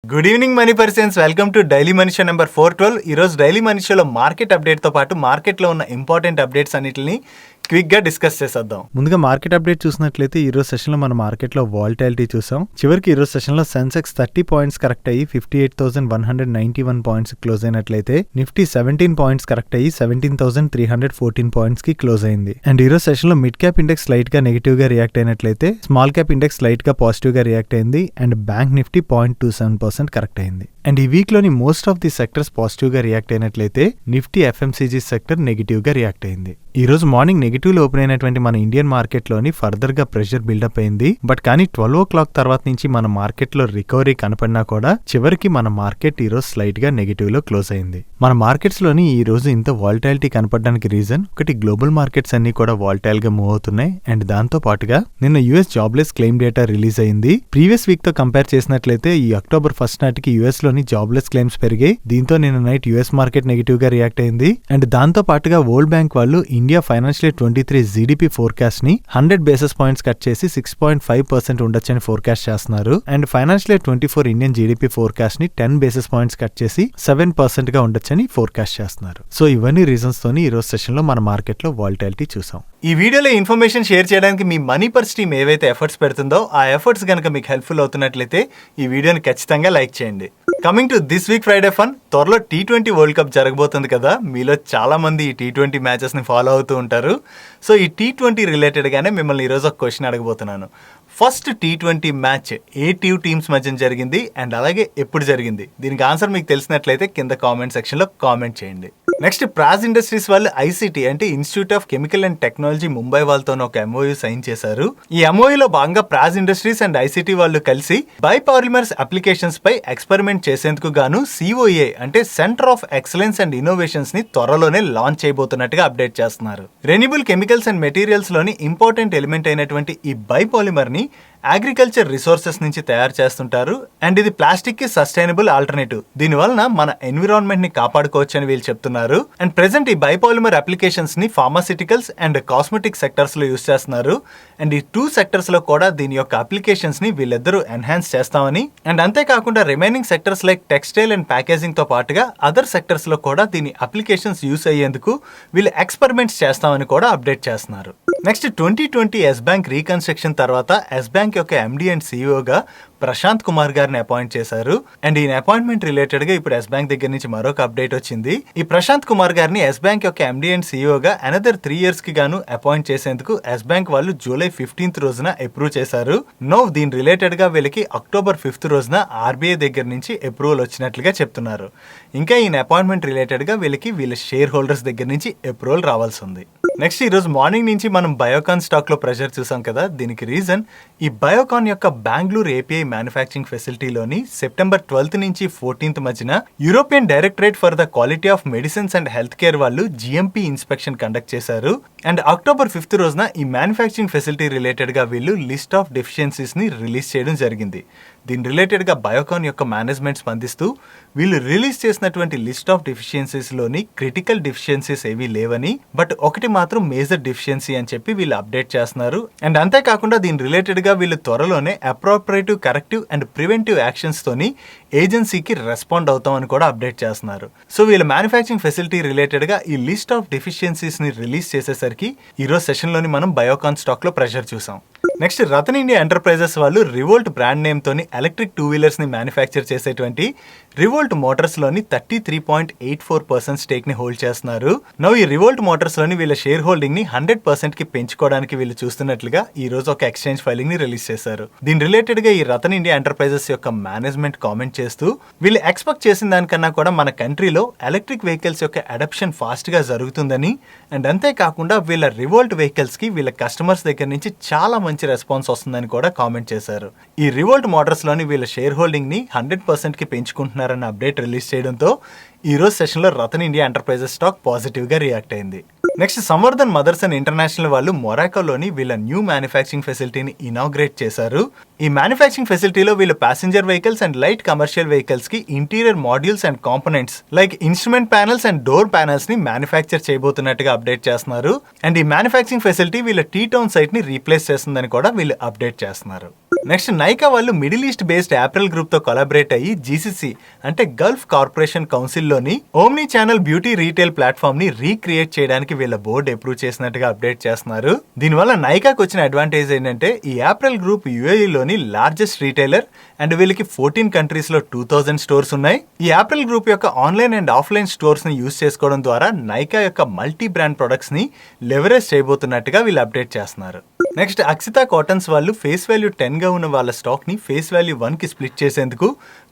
Good evening money persons, welcome to daily money show number 412. ఈరోజు daily money షోలో market అప్డేట్తో పాటు మార్కెట్లో ఉన్న ఇంపార్టెంట్ అప్డేట్స్ అన్నిటిని క్విక్ గా డిస్కస్ చేసేద్దాం. ముందుగా మార్కెట్ అప్డేట్ చూసినట్లయితే ఈ రోజు సెషన్ లో మన మార్కెట్ లో వాలటాలిటీ చూసాం. చివరికి ఈ రోజు సెషన్ లో సెన్సెక్స్ 30 పాయింట్స్ కరెక్ట్ అయ్యి 58,191 పాయింట్స్ క్లోజ్ అయినట్లయితే నిఫ్టీ 17 పాయింట్స్ కరెక్ట్ అయ్యి 17,314 పాయింట్స్ కి క్లోజ్ అయింది. అండ్ ఈ రోజు సెషన్ లో మిడ్ క్యాప్ ఇండెక్స్ లైట్ గా నెగిటివ్ గా రియాక్ట్ అయినట్లయితే స్మాల్ క్యాప్ ఇండెక్స్ లైట్ గా పాజిటివ్ గా రియాక్ట్ అయింది. అండ్ బ్యాంక్ నిఫ్టీ 0.27% కరెక్ట్ అయింది. అండ్ ఈ వీక్ లోని most of the sectors positive గా రియాక్ట్ అయినట్లయితే నిఫ్టీ ఎఫ్ఎంసీజీ సెక్టర్ నెగిటివ్ గా రియాక్ట్ అయింది. ఈ రోజు మార్నింగ్ నెగిటివ్ లో ఓపెన్ అయినటువంటి మన ఇండియన్ మార్కెట్ లోని ఫర్దర్ గా ప్రెషర్ బిల్డప్ అయింది. బట్ కానీ 12 o'clock తర్వాత నుంచి మన మార్కెట్ లో రికవరీ కనపడినా కూడా చివరికి మన మార్కెట్ ఈ రోజు స్లైట్ గా నెగిటివ్ లో క్లోజ్ అయింది. మన మార్కెట్స్ లోని ఈ రోజు ఇంత వాలటాలిటీ కనపడడానికి రీజన్ ఒకటి, గ్లోబల్ మార్కెట్స్ అన్ని కూడా వాలటైల్ గా మూవ్ అవుతున్నాయి. అండ్ దాంతో పాటుగా నిన్న US jobless claim data release అయింది. ప్రీవియస్ వీక్ తో కంపేర్ చేసినట్లయితే ఈ అక్టోబర్ 1st నాటికి యుఎస్ లోని జాబ్లెస్ క్లెయిమ్స్ పెరిగాయి. దీంతో నిన్న నైట్ యుఎస్ మార్కెట్ నెగిటివ్ గా రియాక్ట్ అయింది. అండ్ దాంతో పాటుగా వరల్డ్ బ్యాంక్ వాళ్ళు India financial year 23 GDP forecast ని 100 basis points కట్ చేసి 6.5% ఉండొచ్చని ఫోర్కాస్ట్ చేస్తున్నారు. And financial year 24 Indian GDP forecast ని 10 basis points కట్ చేసి 7% గా ఉండొచ్చని ఫోర్కాస్ట్ చేస్తున్నారు. సో ఇవన్నీ రీజన్స్ తోని ఈ రోజు సెషన్ లో మన మార్కెట్ లో వాలటాలిటీ చూసాం. ఈ వీడియోలో ఇన్ఫర్మేషన్ షేర్ చేయడానికి మీ మనీ పర్స్ టీమ్ ఏవైతే ఎఫర్ట్స్ పెడుతుందో ఆ ఎఫర్ట్స్ కనుక మీకు హెల్ప్ఫుల్ అవుతున్నట్లయితే ఈ వీడియోని ఖచ్చితంగా లైక్ చేయండి. Coming to this week Friday fun, త్వరలో T20 వరల్డ్ కప్ జరగబోతుంది కదా. మీలో చాలా మంది ఈ T20 మ్యాచెస్ ని ఫాలో అవుతూ ఉంటారు. సో ఈ T20 రిలేటెడ్ గానే మిమ్మల్ని ఈరోజు ఒక క్వశ్చన్ అడగబోతున్నాను. ఫస్ట్ T20 మ్యాచ్ ఏ టీమ్స్ మధ్య జరిగింది అండ్ అలాగే ఎప్పుడు జరిగింది? దీనికి ఆన్సర్ మీకు తెలిసినట్లయితే కింద కామెంట్ సెక్షన్ లో కామెంట్ చేయండి. నెక్స్ట్, ప్రాజ్ ఇండస్ట్రీస్ వాళ్ళు ఐసిటి అంటే institute of chemical and technology Mumbai వాళ్ళతో ఒక ఎంఓయూ సైన్ చేశారు. ఈ ఎంఓయూలో భాగంగా ప్రాజ్ ఇండస్ట్రీస్ అండ్ ఐసిటి వాళ్ళు కలిసి బయోపాలిమర్స్ అప్లికేషన్స్ పై ఎక్స్పెరిమెంట్ చేసేందుకు గాను సిఓఏ అంటే centre of excellence and innovations ని త్వరలోనే లాంచ్ చేయబోతున్నట్టుగా అప్డేట్ చేస్తున్నారు. రెన్యూబుల్ కెమికల్స్ అండ్ మెటీరియల్స్ లోని ఇంపార్టెంట్ ఎలిమెంట్ అయినటువంటి ఈ బయోపాలిమర్ ని అగ్రికల్చర్ రిసోర్సెస్ నుంచి తయారు చేస్తుంటారు. అండ్ ఇది ప్లాస్టిక్ కి సస్టైనబుల్ ఆల్టర్నేటివ్. దీని వలన మన ఎన్విరాన్మెంట్ ని కాపాడుకోవచ్చు అని వీళ్ళు చెప్తున్నారు. అండ్ ప్రెసెంట్ ఈ బయోపాలిమర్ అప్లికేషన్స్ ని ఫార్మాసిటికల్స్ అండ్ కాస్మెటిక్ సెక్టర్స్ లో యూస్ చేస్తున్నారు. అండ్ ఈ 2 సెక్టర్స్ లో కూడా దీని యొక్క అప్లికేషన్స్ ని వీళ్ళిద్దరూ ఎన్హాన్స్ చేస్తామని, అండ్ అంతేకాకుండా remaining sectors like textile and packaging తో పాటుగా అదర్ సెక్టర్స్ లో కూడా దీని అప్లికేషన్స్ యూస్ అయ్యేందుకు వీళ్ళు ఎక్స్పెరిమెంట్స్ చేస్తామని కూడా అప్డేట్ చేస్తున్నారు. నెక్స్ట్, 2020 ఎస్ బ్యాంక్ రీకన్స్ట్రక్షన్ తర్వాత ఎస్ బ్యాంక్ యొక్క ఎండి అండ్ సిఇఓగా ప్రశాంత్ కుమార్ గారిని అపాయింట్ చేశారు. అండ్ ఈ అపాయింట్మెంట్ రిలేటెడ్ గా ఇప్పుడు ఎస్ బ్యాంక్ దగ్గర నుంచి మరొక అప్డేట్ వచ్చింది. ఈ ప్రశాంత్ కుమార్ గారిని ఎస్ బ్యాంక్ యొక్క ఎండి అండ్ సిఇఓగా అనదర్ 3 years కి గాను అపాయింట్ చేసేందుకు ఎస్ బ్యాంక్ వాళ్ళు జూలై 15th రోజున అప్రూవ్ చేశారు. నో దీని రిలేటెడ్ గా వీళ్ళకి అక్టోబర్ 5th రోజున ఆర్బీఐ దగ్గర నుంచి అప్రూవల్ వచ్చినట్లుగా చెప్తున్నారు. ఇంకా ఈ అపాయింట్మెంట్ రిలేటెడ్ గా వీళ్ళకి వీళ్ళ షేర్ హోల్డర్స్ దగ్గర నుంచి అప్రూవల్ రావాల్సి ఉంది. నెక్స్ట్, ఈ రోజు మార్నింగ్ నుంచి మనం బయోకాన్ స్టాక్ లో ప్రెషర్ చూసాం కదా. దీనికి రీజన్ ఈ బయోకాన్ యొక్క బెంగళూరు ఏపీఐ మ్యానుఫ్యాక్చరింగ్ ఫెసిలిటీలోని సెప్టెంబర్ 12th నుంచి 14th మధ్యన European directorate for the quality of medicines and health care వాళ్ళు జిఎంపీ ఇన్స్పెక్షన్ కండక్ట్ చేశారు. అండ్ అక్టోబర్ 5th రోజున ఈ మ్యానుఫ్యాక్చరింగ్ ఫెసిలిటీ రిలేటెడ్ గా వీళ్ళు లిస్ట్ ఆఫ్ డెఫిషియన్సీస్ ని రిలీజ్ చేయడం జరిగింది. దీని రిలేటెడ్ గా బయోకాన్ యొక్క మేనేజ్మెంట్ స్పందిస్తూ వీళ్ళు రిలీజ్ చేసినటువంటి లిస్ట్ ఆఫ్ డెఫిషియన్సీస్ లోని క్రిటికల్ డెఫిషియన్సీస్ ఏవీ లేవని, బట్ ఒకటి మాత్రం మేజర్ డెఫిషియన్సీ అని చెప్పి వీళ్ళు అప్డేట్ చేస్తున్నారు. అండ్ అంతేకాకుండా దీని రిలేటెడ్ గా వీళ్ళు త్వరలోనే అప్రోప్రియేటివ్, కరెక్టివ్ అండ్ ప్రివెంటివ్ యాక్షన్స్ తోని ఏజెన్సీకి రెస్పాండ్ అవుతామని కూడా అప్డేట్ చేస్తున్నారు. సో వీళ్ళ మ్యానుఫ్యాక్చరింగ్ ఫెసిలిటీ రిలేటెడ్ గా ఈ లిస్ట్ ఆఫ్ డెఫిషియన్సీస్ ని రిలీజ్ చేసేసరికి ఈ రోజు సెషన్ లోని మనం బయోకాన్ స్టాక్ లో ప్రెషర్ చూసాం. నెక్స్ట్, రతన్ ఇండియా ఎంటర్ప్రైజెస్ వాళ్ళు రివోల్ట్ బ్రాండ్ నేమ్ తోని ఎలక్ట్రిక్ 2 wheelers ని మ్యానుఫ్యాక్చర్ చేసేటువంటి రివోల్ట్ మోటార్స్ లోని 33.84% స్టేక్ ని హోల్డ్ చేస్తున్నారు. నౌ ఈ రివోల్ట్ మోటార్స్ లోని వీళ్ళ షేర్ హోల్డింగ్ ని 100% కి పెంచుకోవడానికి వీళ్ళు చూస్తున్నట్లుగా ఈ రోజు ఒక ఎక్స్చేంజ్ ఫైలింగ్ ని రిలీజ్ చేశారు. దీని రిలేటెడ్ గా ఈ రతన్ ఇండియా ఎంటర్ప్రైజెస్ యొక్క మేనేజ్మెంట్ కామెంట్ చేస్తూ వీళ్ళు ఎక్స్పెక్ట్ చేసిన దానికన్నా కూడా మన కంట్రీలో ఎలక్ట్రిక్ వెహికల్స్ యొక్క అడాప్షన్ ఫాస్ట్ గా జరుగుతుందని, అండ్ అంతేకాకుండా వీళ్ళ రివోల్ట్ వెహికల్స్ కి వీళ్ళ కస్టమర్స్ దగ్గర నుంచి చాలా మంచి రెస్పాన్స్ వస్తుందని కూడా కామెంట్ చేశారు. ఈ రివోల్ట్ మోటార్స్ లోని వీళ్ళ షేర్ హోల్డింగ్ ని 100% కి పెంచుకుంటున్నారన్న అప్డేట్ రిలీజ్ చేయడంతో ఈ రోజు సెషన్ లో Ratan India enterprises stock positive గా రియాక్ట్ అయింది. Next, Samvardhana Motherson and international వాళ్ళు మొరాకోలోని వీళ్ళ న్యూ మ్యానుఫ్యాక్చరింగ్ ఫెసిలిటీని ఇనాగ్రేట్ చేశారు. ఈ మ్యానుఫ్యాక్చరింగ్ ఫెసిలిటీలో వీళ్ళు passenger vehicles and light commercial vehicles కి interior modules and components like instrument panels and door panels ని మ్యానుఫ్యాక్చర్ చేయబోతున్నట్టుగా అప్డేట్ చేస్తున్నారు. అండ్ ఈ మ్యానుఫ్యాక్చరింగ్ ఫెసిలిటీ వీళ్ళ టీ టౌన్ సైట్ ని రీప్లేస్ చేస్తుందని కూడా వీళ్ళు అప్డేట్ చేస్తున్నారు. నెక్స్ట్ నైకా వాళ్ళు middle east based apparel group తో కొలాబరేట్ అయ్యి జీసీసీ అంటే గల్ఫ్ కార్పొరేషన్ కౌన్సిల్ లోని omni channel beauty retail platform ని రీక్రియేట్ చేయడానికి వీళ్ళ బోర్డు అప్రూవ్ చేసినట్టుగా అప్డేట్ చేస్తున్నారు. దీనివల్ల నైకాకు వచ్చిన అడ్వాంటేజ్ ఏంటంటే ఈ యాప్రిల్ గ్రూప్ యుఏఈ లోని లార్జెస్ట్ రీటైలర్ అండ్ వీళ్ళకి 14 కంట్రీస్ లో 2000 స్టోర్స్ ఉన్నాయి. ఈ యాప్రిల్ గ్రూప్ యొక్క ఆన్లైన్ అండ్ ఆఫ్లైన్ స్టోర్స్ ని యూజ్ చేసుకోవడం ద్వారా నైకా యొక్క మల్టీ బ్రాండ్ ప్రొడక్ట్స్ ని లెవరేజ్ చేయబోతున్నట్టుగా వీళ్ళు అప్డేట్ చేస్తున్నారు. నెక్స్ట్ అక్సితా కాటన్స్ వాళ్ళు ఫేస్ వాల్యూ 10 గా ఉన్న వాళ్ళ స్టాక్ ని ఫేస్ వాల్యూ 1 కి స్ప్లిట్ చేసేందుకు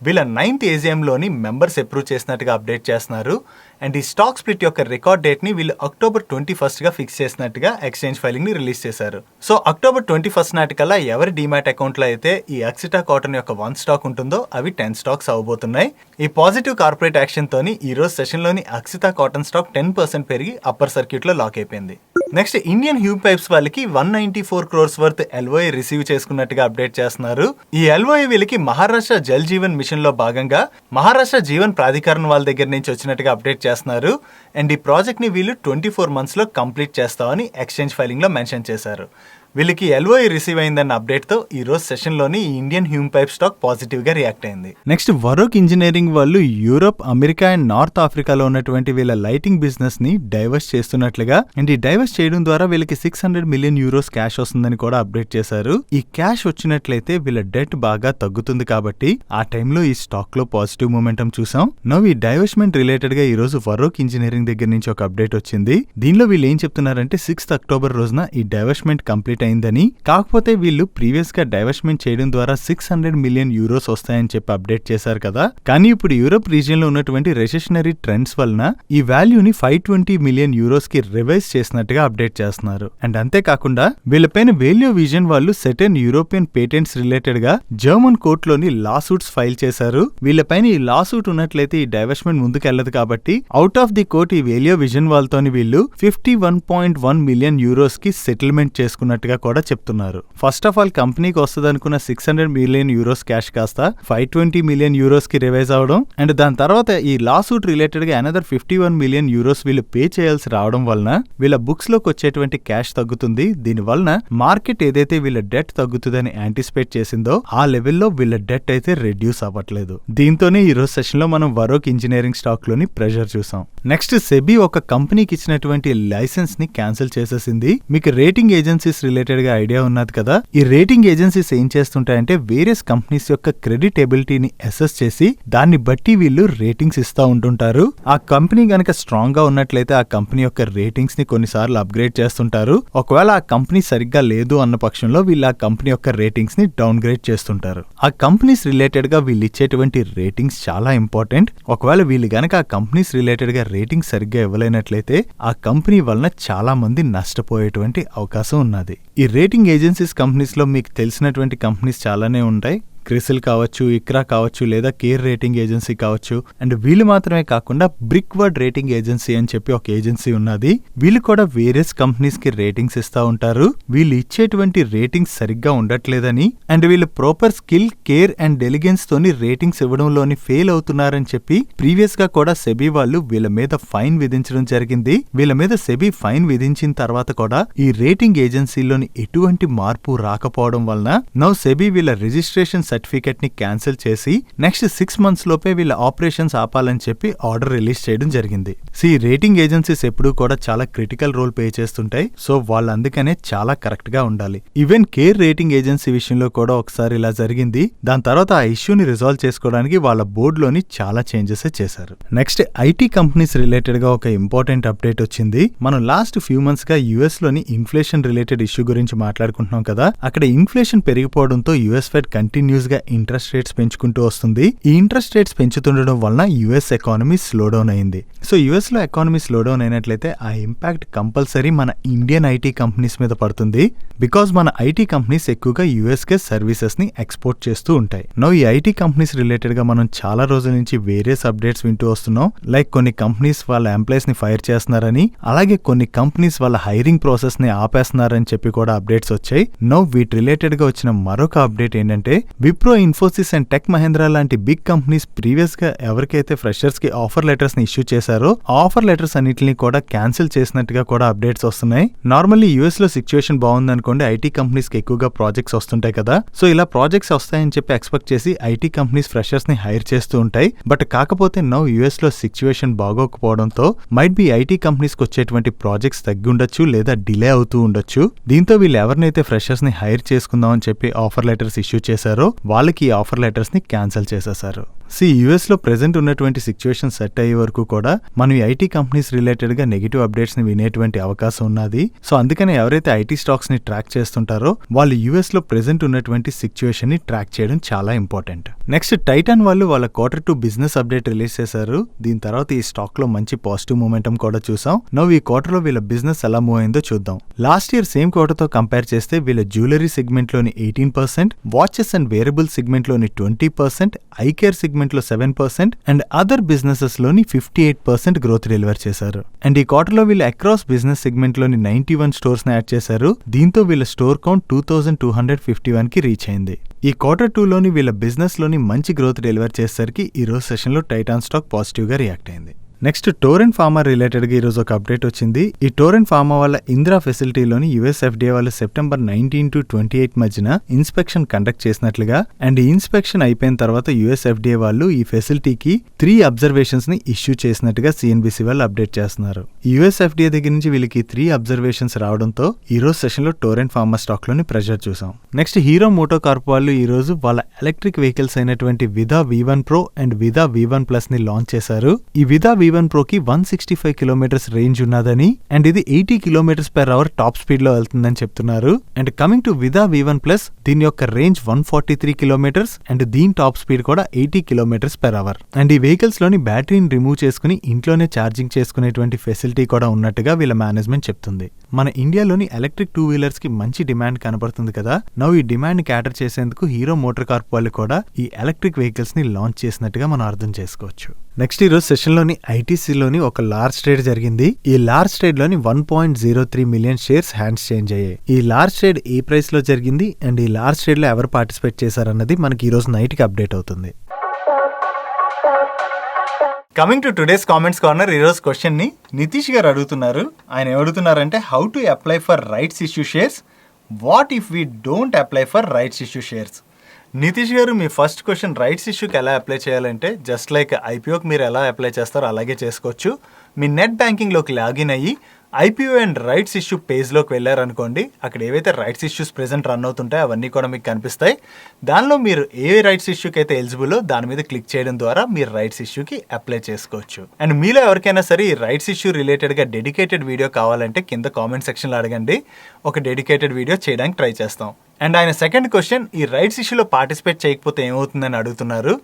వీళ్ళ 9th AGM లోని మెంబర్స్ అప్రూవ్ చేసినట్టుగా అప్డేట్ చేస్తున్నారు. అండ్ ఈ స్టాక్ స్ప్లిట్ యొక్క రికార్డ్ డేట్ ని వీళ్ళు అక్టోబర్ 21 గా ఫిక్స్ చేసినట్టుగా ఎక్స్చేంజ్ ఫైలింగ్ ని రిలీజ్ చేశారు. సో అక్టోబర్ 21 నాటికల్లా ఎవరి డిమాట్ అకౌంట్ లో అయితే ఈ అక్సిటా కాటన్ యొక్క 1 స్టాక్ ఉంటుందో అవి 10 స్టాక్స్ అవబోతున్నాయి. ఈ పాజిటివ్ కార్పొరేట్ యాక్షన్ తోని ఈ రోజు సెషన్ లోని అక్సిటా కాటన్ స్టాక్ 10% పెరిగి అప్పర్ సర్క్యూట్ లో లాక్ అయిపోయింది. నెక్స్ట్ ఇండియన్ హ్యూమ్ పైప్స్ వాళ్ళకి 194 crores వర్త్ ఎల్ఓఏ రిసీవ్ చేసుకున్నట్టుగా అప్డేట్ చేస్తున్నారు. ఈ ఎల్ఓఏ వీళ్ళకి మహారాష్ట్ర జల్ జీవన్ మిషన్ లో భాగంగా మహారాష్ట్ర జీవన్ ప్రాధికారం వాళ్ళ దగ్గర నుంచి వచ్చినట్టుగా అప్డేట్ చేస్తున్నారు. అండ్ ఈ ప్రాజెక్ట్ ని వీళ్ళు 24 months లో కంప్లీట్ చేస్తామని ఎక్స్చేంజ్ ఫైలింగ్ లో మెన్షన్ చేశారు. వీళ్ళకి ఎల్ఓఐ రిసీవ్ అయిందన్న అప్డేట్ తో ఈ రోజు సెషన్ లోని Indian Hume pipe stock positive గా రియాక్ట్ అయింది. నెక్స్ట్ వరోక్ ఇంజనీరింగ్ వాళ్ళు యూరోప్, అమెరికా అండ్ నార్త్ ఆఫ్రికాలో ఉన్నటువంటి వీళ్ళ లైటింగ్ బిజినెస్ ని డైవర్స్ చేస్తున్నట్లుగా అండ్ ఈ డైవర్స్ చేయడం ద్వారా వీళ్ళకి 600 million euros క్యాష్ వస్తుందని కూడా అప్డేట్ చేశారు. ఈ క్యాష్ వచ్చినట్లయితే వీళ్ళ డెట్ బాగా తగ్గుతుంది కాబట్టి ఆ టైంలో ఈ స్టాక్ లో పాజిటివ్ మూమెంటం చూసాం. నో ఈ డైవర్స్మెంట్ రిలేటెడ్ గా ఈ రోజు వరోక్ ఇంజనీరింగ్ దగ్గర నుంచి ఒక అప్డేట్ వచ్చింది. దీనిలో వీళ్ళు ఏం చెప్తున్నారంటే 6th October రోజున ఈ డైవర్స్మెంట్ కంప్లీట్ అయిందని, కాకపోతే వీళ్ళు ప్రీవియస్ గా డైవర్స్మెంట్ చేయడం ద్వారా 600 million euros వస్తాయని చెప్పి అప్డేట్ చేశారు కదా. కానీ ఇప్పుడు యూరోప్ రీజియన్ లో ఉన్నటువంటి రెసెషనరీ ట్రెండ్స్ వలన ఈ వాల్యూని 520 million euros కి రివైజ్ చేసినట్టుగా అప్డేట్ చేస్తున్నారు. అండ్ అంతేకాకుండా వీళ్ళపైన వేల్యూ విజన్ వాళ్ళు సెటెన్ యూరోపియన్ పేటెంట్స్ రిలేటెడ్ గా జర్మన్ కోర్టులోని లా సూట్స్ ఫైల్ చేశారు. వీళ్ళపైన ఈ లా సూట్ ఉన్నట్లయితే ఈ డైవర్స్మెంట్ ముందుకెళ్లదు కాబట్టి అవుట్ ఆఫ్ ది కోర్ట్ ఈ వేల్యూ విజన్ వాళ్ళతోని వీళ్ళు 51.1 million euros కి సెటిల్మెంట్ చేసుకున్నట్టుగా కూడా చెప్తున్నారు. ఫస్ట్ ఆఫ్ ఆల్ కంపెనీకి వస్తుందనుకున్న 600 million euros క్యాష్ కాస్త 520 million euros కి రివైజ్ అవడం అండ్ దాని తర్వాత ఈ లా సూట్ రిలేటెడ్ గా అనదర్ 51 million euros వీళ్ళు పే చేయాల్సి రావడం వలన వీళ్ళ బుక్స్ లోకి వచ్చేటువంటి క్యాష్ తగ్గుతుంది. దీని వలన మార్కెట్ ఏదైతే వీళ్ళ డెట్ తగ్గుతుందని యాంటిసిపేట్ చేసిందో ఆ లెవెల్లో వీళ్ళ డెట్ అయితే రెడ్యూస్ అవ్వట్లేదు. దీంతోనే ఈ రోజు సెషన్ లో మనం వరోక్ ఇంజనీరింగ్ స్టాక్ లోని ప్రెషర్ చూసాం. నెక్స్ట్ సెబీ ఒక కంపెనీకి ఇచ్చినటువంటి లైసెన్స్ ని క్యాన్సిల్ చేసేసింది. మీకు రేటింగ్ ఏజెన్సీస్ రిలేటెడ్ గా ఐడియా ఉన్నది కదా. ఈ రేటింగ్ ఏజెన్సీస్ ఏం చేస్తుంటాయంటే వేరియస్ కంపెనీస్ యొక్క క్రెడిట్ ఎబిలిటీని అసెస్ చేసి దాన్ని బట్టి వీళ్ళు రేటింగ్స్ ఇస్తా ఉంటుంటారు. ఆ కంపెనీ గనక స్ట్రాంగ్ గా ఉన్నట్లయితే ఆ కంపెనీ యొక్క రేటింగ్స్ ని కొన్నిసార్లు అప్గ్రేడ్ చేస్తుంటారు. ఒకవేళ ఆ కంపెనీ సరిగ్గా లేదు అన్న పక్షంలో వీళ్ళు ఆ కంపెనీ యొక్క రేటింగ్స్ ని డౌన్ గ్రేడ్ చేస్తుంటారు. ఆ కంపెనీస్ రిలేటెడ్ గా వీళ్ళు ఇచ్చేటువంటి రేటింగ్స్ చాలా ఇంపార్టెంట్. ఒకవేళ వీళ్ళు గనక ఆ కంపెనీస్ రిలేటెడ్ గా రేటింగ్స్ సరిగ్గా ఇవ్వలేనట్లయితే ఆ కంపెనీ వలన చాలా మంది నష్టపోయేటువంటి అవకాశం ఉన్నది. ఈ రేటింగ్ ఏజెన్సీస్ కంపెనీస్ లో మీకు తెలిసినటువంటి కంపెనీస్ చాలానే ఉంటాయి. క్రిసిల్ కావచ్చు, ఇక్రా కావచ్చు, లేదా కేర్ రేటింగ్ ఏజెన్సీ కావచ్చు. అండ్ వీళ్ళు మాత్రమే కాకుండా బ్రిక్ వర్డ్ రేటింగ్ ఏజెన్సీ అని చెప్పి ఒక ఏజెన్సీ ఉన్నది. వీళ్ళు కూడా వేరియస్ కంపెనీస్ కి రేటింగ్స్ ఇస్తా ఉంటారు. వీళ్ళు ఇచ్చేటువంటి రేటింగ్స్ సరిగ్గా ఉండట్లేదని అండ్ వీళ్ళు ప్రాపర్ స్కిల్, కేర్ అండ్ డెలిగెన్స్ తోని రేటింగ్స్ ఇవ్వడంలోని ఫెయిల్ అవుతున్నారని చెప్పి ప్రీవియస్ గా కూడా సెబీ వాళ్ళు వీళ్ళ మీద ఫైన్ విధించడం జరిగింది. వీళ్ళ మీద సెబీ ఫైన్ విధించిన తర్వాత కూడా ఈ రేటింగ్ ఏజెన్సీలోని ఎటువంటి మార్పు రాకపోవడం వలన నౌ సెబీ వీళ్ళ రిజిస్ట్రేషన్ సర్టిఫికెట్ ని క్యాన్సిల్ చేసి నెక్స్ట్ 6 months లోపే వీళ్ళ ఆపరేషన్స్ ఆపాలని చెప్పి ఆర్డర్ రిలీజ్ చేయడం జరిగింది. ఈ రేటింగ్ ఏజెన్సీస్ ఎప్పుడూ కూడా చాలా క్రిటికల్ రోల్ ప్లే చేస్తుంటాయి. సో వాళ్ళు అందుకనే చాలా కరెక్ట్ గా ఉండాలి. ఈవెన్ కేర్ రేటింగ్ ఏజెన్సీ విషయంలో కూడా ఒకసారి ఇలా జరిగింది. దాని తర్వాత ఆ ఇష్యూని రిజాల్వ్ చేసుకోవడానికి వాళ్ళ బోర్డులోని చాలా చేంజెస్ చేశారు. నెక్స్ట్ ఐటీ కంపెనీస్ రిలేటెడ్ గా ఒక ఇంపార్టెంట్ అప్డేట్ వచ్చింది. మనం లాస్ట్ ఫ్యూ మంత్స్ గా యుఎస్ లోని ఇన్ఫ్లేషన్ రిలేటెడ్ ఇష్యూ గురించి మాట్లాడుకుంటున్నాం కదా. అక్కడ ఇన్ఫ్లేషన్ పెరిగిపోవడంతో యుఎస్ ఫెడ్ కంటిన్యూస్ గా ఇంట్రెస్ట్ రేట్స్ పెంచుకుంటూ వస్తుంది. ఈ ఇంట్రెస్ట్ రేట్స్ పెంచుతుండడం వలన యుఎస్ ఎకానమీ స్లో డౌన్ అయింది. సో యుఎస్ లో ఎకానమీ స్లో డౌన్ అయినట్లయితే ఆ ఇంపాక్ట్ కంపల్సరీ మన ఇండియన్ ఐటీ కంపెనీస్ మీద పడుతుంది. బికాస్ మన ఐటీ కంపెనీస్ ఎక్కువగా యుఎస్ కే సర్వీసెస్ ని ఎక్స్పోర్ట్ చేస్తూ ఉంటాయి. నో ఈ ఐటీ కంపెనీస్ రిలేటెడ్ గా మనం చాలా రోజుల నుంచి వేరియస్ అప్డేట్స్ వింటూ వస్తున్నాం. లైక్ కొన్ని కంపెనీస్ వాళ్ళ ఎంప్లాయీస్ ని ఫైర్ చేస్తున్నారని, అలాగే కొన్ని కంపెనీస్ వాళ్ళ హైరింగ్ ప్రాసెస్ ని ఆపేస్తున్నారని చెప్పి కూడా అప్డేట్స్ వచ్చాయి. నో వీటి రిలేటెడ్ గా వచ్చిన మరొక అప్డేట్ ఏంటంటే విప్రో, ఇన్ఫోసిస్ అండ్ టెక్ మహేంద్ర లాంటి బిగ్ కంపెనీస్ ప్రీవియస్ గా ఎవరికైతే ఫ్రెషర్స్ కి ఆఫర్ లెటర్స్ ని ఇష్యూ చేశారో ఆఫర్ లెటర్స్ అన్నిటిని కూడా క్యాన్సిల్ చేసినట్టుగా కూడా అప్డేట్స్ వస్తున్నాయి. నార్మల్లీ యూఎస్ లో సిచ్యువేషన్ బాగుందనుకోండి, ఐటీ కంపెనీస్ కి ఎక్కువగా ప్రాజెక్ట్స్ వస్తుంటాయి కదా. సో ఇలా ప్రాజెక్ట్స్ వస్తాయని చెప్పి ఎక్స్పెక్ట్ చేసి ఐటీ కంపెనీస్ ఫ్రెషర్స్ ని హైర్ చేస్తూ ఉంటాయి. బట్ కాకపోతే నౌ యూఎస్ లో సిచ్యువేషన్ బాగోకపోవడంతో మైట్ బి ఐటీ కంపెనీస్ కి వచ్చేటువంటి ప్రాజెక్ట్స్ తగ్గి ఉండొచ్చు లేదా డిలే అవుతూ ఉండొచ్చు. దీంతో వీళ్ళు ఎవరినైతే ఫ్రెషర్స్ ని హైర్ చేసుకుందాం అని చెప్పి ఆఫర్ లెటర్స్ ఇష్యూ చేశారో వాళ్ళకి ఈ ఆఫర్ లెటర్స్ ని క్యాన్సిల్ చేసేశారు. యుఎస్ లో ప్రెసెంట్ ఉన్నటువంటి సిచ్యువేషన్ సెట్ అయ్యే వరకు కూడా మనం ఐటీ కంపెనీస్ రిలేటెడ్ గా నెగిటివ్ అప్డేట్స్ ని వినేటువంటి అవకాశం ఉన్నది. సో అందుకనే ఎవరైతే ఐటీ స్టాక్స్ ని ట్రాక్ చేస్తుంటారో వాళ్ళు యుఎస్ లో ప్రెసెంట్ ఉన్నటువంటి సిచ్యువేషన్ ని ట్రాక్ చేయడం చాలా ఇంపార్టెంట్. నెక్స్ట్ టైటాన్ వాళ్ళు వాళ్ళ Q2 బిజినెస్ అప్డేట్ రిలీజ్ చేశారు. దీని తర్వాత ఈ స్టాక్ లో మంచి పాజిటివ్ మూమెంటం కూడా చూసాం. నవ్వు ఈ క్వార్టర్ లో వీళ్ళ బిజినెస్ ఎలా మూవ్ అయిందో చూద్దాం. లాస్ట్ ఇయర్ సేమ్ క్వార్టర్ తో కంపేర్ చేస్తే వీళ్ళ జ్యువెలరీ సెగ్మెంట్ లోని 18%, వాచెస్ అండ్ వేరబుల్ సెగ్మెంట్ లోని 20%, ఐ కేర్ సెగ్మెంట్ లో 7% అండ్ అదర్ బిజినెసెస్ లోని 58% గ్రోత్ డెలివర్ చేశారు. అండ్ ఈ క్వార్టర్ లో వీళ్ళు అక్రాస్ బిజినెస్ సెగ్మెంట్ లోని 91 స్టోర్స్ ని యాడ్ చేశారు. దీంతో వీళ్ళ స్టోర్ కౌంట్ 2251 కి రీచ్ అయింది. ఈ Q2 లోని వీళ్ళ బిజినెస్ లోని మంచి గ్రోత్ డెలివర్ చేసేసరికి ఈ రోజు సెషన్ లో టైటాన్ స్టాక్ పాజిటివ్ గా రియాక్ట్ అయింది. నెక్స్ట్ టోరెంట్ ఫార్మా రిలేటెడ్ గా ఈరోజు ఒక అప్డేట్ వచ్చింది. ఈ టోరెంట్ ఫార్మా వాళ్ళ ఇందిరా ఫెసిలిటీలోని యుఎస్ ఎఫ్డీఏ వాళ్ళు September 19 to 28 మధ్యన ఇన్స్పెక్షన్ కండక్ట్ చేసినట్లుగా అండ్ ఈ ఇన్స్పెక్షన్ అయిపోయిన తర్వాత యుఎస్ ఎఫ్డీఏ వాళ్ళు ఈ ఫెసిలిటీకి 3 అబ్జర్వేషన్స్ ని ఇష్యూ చేసినట్టుగా సిఎన్బిసి వాళ్ళు అప్డేట్ చేస్తున్నారు. యుఎస్ ఎఫ్డీఏ దగ్గర నుంచి వీళ్ళకి 3 అబ్జర్వేషన్స్ రావడంతో ఈ రోజు సెషన్ లో టోరెంట్ ఫార్మా స్టాక్ లోని ప్రెషర్ చూసాం. నెక్స్ట్ హీరో మోటోకార్ప్ వాళ్ళు ఈ రోజు వాళ్ళ ఎలక్ట్రిక్ వెహికల్స్ అయినటువంటి విదా V1 Pro and Vida V1 Plus ని లాంచ్ చేశారు. ఈ విదా V1 Pro కి 165 కిలోమీటర్స్ రేంజ్ ఉన్నదని అండ్ ఇది 80 km/h టాప్ స్పీడ్ లో వెళ్తుందని చెప్తున్నారు. And coming to Vida V1 Plus, దీని యొక్క రేంజ్ 143 కిలోమీటర్స్ అండ్ దీని టాప్ స్పీడ్ కూడా 80 km/h. అండ్ ఈ వెహికల్స్ లోని బ్యాటరీని రిమూవ్ చేసుకుని ఇంట్లోనే ఛార్జింగ్ చేసుకునేటువంటి ఫెసిలిటీ కూడా ఉన్నట్టుగా వీళ్ళ మేనేజ్మెంట్ చెప్తుంది. మన ఇండియాలోని ఎలక్ట్రిక్ 2 వీలర్స్ కి మంచి డిమాండ్ కనబడుతుంది కదా. నవ్వు ఈ డిమాండ్ క్యాటర్ చేసేందుకు హీరో మోటార్ కార్ప్ వాళ్ళు కూడా ఈ ఎలక్ట్రిక్ వెహికల్స్ ని లాంచ్ చేసినట్టుగా మనం అర్థం చేసుకోవచ్చు. నెక్స్ట్ ఈ రోజు సెషన్ లోని ఐటీసీలోని ఒక లార్జ్ ట్రేడ్ జరిగింది. ఈ లార్జ్ ట్రేడ్ లోని 1.03 మిలియన్ షేర్స్ హ్యాండ్స్ చేంజ్ అయ్యాయి. ఈ లార్జ్ ట్రేడ్ ఏ ప్రైస్ లో జరిగింది అండ్ ఈ లార్జ్ ట్రేడ్ లో ఎవరు పార్టిసిపేట్ చేశారన్నది మనకి ఈ రోజు నైట్ కి అప్డేట్ అవుతుంది. Coming to today's comments corner, ఈరోజు క్వశ్చన్ ని నితీష్ గారు అడుగుతున్నారు. ఆయన ఏమడుగుతున్నారంటే how to apply for rights issue shares, what if we don't apply for rights issue shares. Nitish గారు, మీ ఫస్ట్ క్వశ్చన్ రైట్స్ ఇష్యూకి ఎలా అప్లై చేయాలంటే జస్ట్ లైక్ ఐపీఓకి మీరు ఎలా అప్లై చేస్తారో అలాగే చేసుకోవచ్చు. మీ నెట్ బ్యాంకింగ్లోకి లాగిన్ అయ్యి ఐపీఓ అండ్ రైట్స్ ఇష్యూ పేజ్లోకి వెళ్ళారనుకోండి, అక్కడ ఏవైతే రైట్స్ ఇష్యూస్ ప్రెజెంట్ రన్ అవుతుంటాయో అవన్నీ కూడా మీకు కనిపిస్తాయి. దానిలో మీరు ఏ రైట్స్ ఇష్యూకి అయితే ఎలిజిబుల్లో దాని మీద క్లిక్ చేయడం ద్వారా మీరు రైట్స్ ఇష్యూకి అప్లై చేసుకోవచ్చు. అండ్ మీలో ఎవరికైనా సరే ఈ రైట్స్ ఇష్యూ రిలేటెడ్గా డెడికేటెడ్ వీడియో కావాలంటే కింద కామెంట్ సెక్షన్లో అడగండి, ఒక డెడికేటెడ్ వీడియో చేయడానికి ట్రై చేస్తాం. అండ్ ఆయన సెకండ్ క్వశ్చన్, ఈ రైట్స్ ఇష్యూలో పార్టిసిపేట్ చేయకపోతే ఏమవుతుందని అడుగుతున్నారు.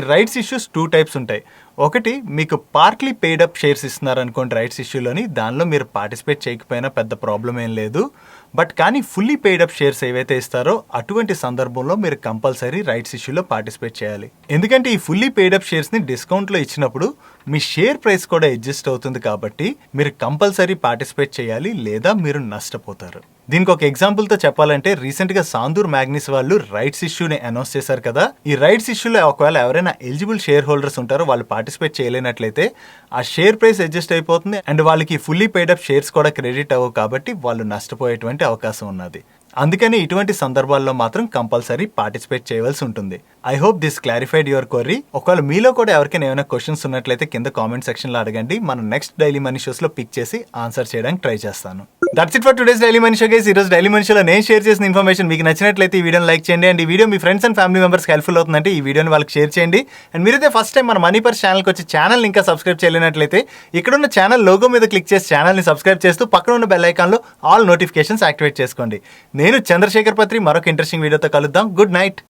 రైట్స్ ఇష్యూస్ 2 టైప్స్ ఉంటాయి. ఒకటి, మీకు పార్ట్లీ పెయిడ్ అప్ షేర్స్ ఇస్తున్నారు అనుకోండి రైట్స్ ఇష్యూలోని, దానిలో మీరు పార్టిసిపేట్ చేయకపోయినా పెద్ద ప్రాబ్లం ఏం లేదు. బట్ కానీ ఫుల్లీ పెయిడ్ అప్ షేర్స్ ఏవైతే ఇస్తారో అటువంటి సందర్భంలో మీరు కంపల్సరీ రైట్స్ ఇష్యూలో పార్టిసిపేట్ చేయాలి. ఎందుకంటే ఈ ఫుల్లీ పెయిడ్ అప్ షేర్స్ని డిస్కౌంట్లో ఇచ్చినప్పుడు మీ షేర్ ప్రైస్ కూడా అడ్జస్ట్ అవుతుంది కాబట్టి మీరు కంపల్సరీ పార్టిసిపేట్ చేయాలి, లేదా మీరు నష్టపోతారు. దీనికి ఒక ఎగ్జాంపుల్తో చెప్పాలంటే రీసెంట్గా సాందూర్ మ్యాగ్నిస్ వాళ్ళు రైట్స్ ఇష్యూని అనౌన్స్ చేశారు కదా. ఈ రైట్స్ ఇష్యూలో ఒకవేళ ఎవరైనా ఎలిజిబుల్ షేర్ హోల్డర్స్ ఉంటారో వాళ్ళు పార్టిసిపేట్ చేయలేనట్లయితే ఆ షేర్ ప్రైస్ అడ్జస్ట్ అయిపోతుంది అండ్ వాళ్ళకి ఫుల్లీ పెయిడ్ అప్ షేర్స్ కూడా క్రెడిట్ అవ్వవు కాబట్టి వాళ్ళు నష్టపోయేటువంటి అవకాశం ఉన్నది. అందుకని ఇటువంటి సందర్భాల్లో మాత్రం కంపల్సరీ పార్టిసిపేట్ చేయవలసి ఉంటుంది. I hope this clarified your query. ఒకవేళ మీలో కూడా ఎవరికైనా ఏమైనా క్వశ్చన్స్ ఉన్నట్లయితే కింద కామెంట్ సెక్షన్లో అడగండి, మనం నెక్స్ట్ డైలీ మనీ షోస్లో పిక్ చేసి ఆన్సర్ చేయడానికి ట్రై చేస్తాను. That's it for today's daily money show guys. ఈ రోజు డైలీ మనీ షోలో నేను షేర్ చేసిన ఇన్ఫర్మేషన్ మీకు నచ్చినట్లయితే ఈ వీడియోని లైక్ చేయండి అండ్ ఈ video me friends and family మెంబర్స్కి హెల్ప్ఫుల్ అవుతుందంటే ఈ వీడియోని వాళ్ళకి షేర్ చేయండి. అండ్ మీరైతే ఫస్ట్ టైం మన మనీ పర్స్ ఛానల్కి వచ్చి ఛానల్ ఇంకా సబ్స్క్రైబ్ చేయలేనట్లయితే ఇక్కడున్న ఛానల్ లోగో మీద క్లిక్ చేసి ఛానల్ని సబ్స్క్రైబ్ చేస్తూ పక్కన ఉన్న బెల్ ఐకాన్లో ఆల్ నోటిఫికేషన్స్ యాక్టివేట్ చేసుకోండి. నేను చంద్రశేఖర్ పత్రి, మరొక ఇంట్రెస్టింగ్ వీడియోతో కలుద్దాం. Good night.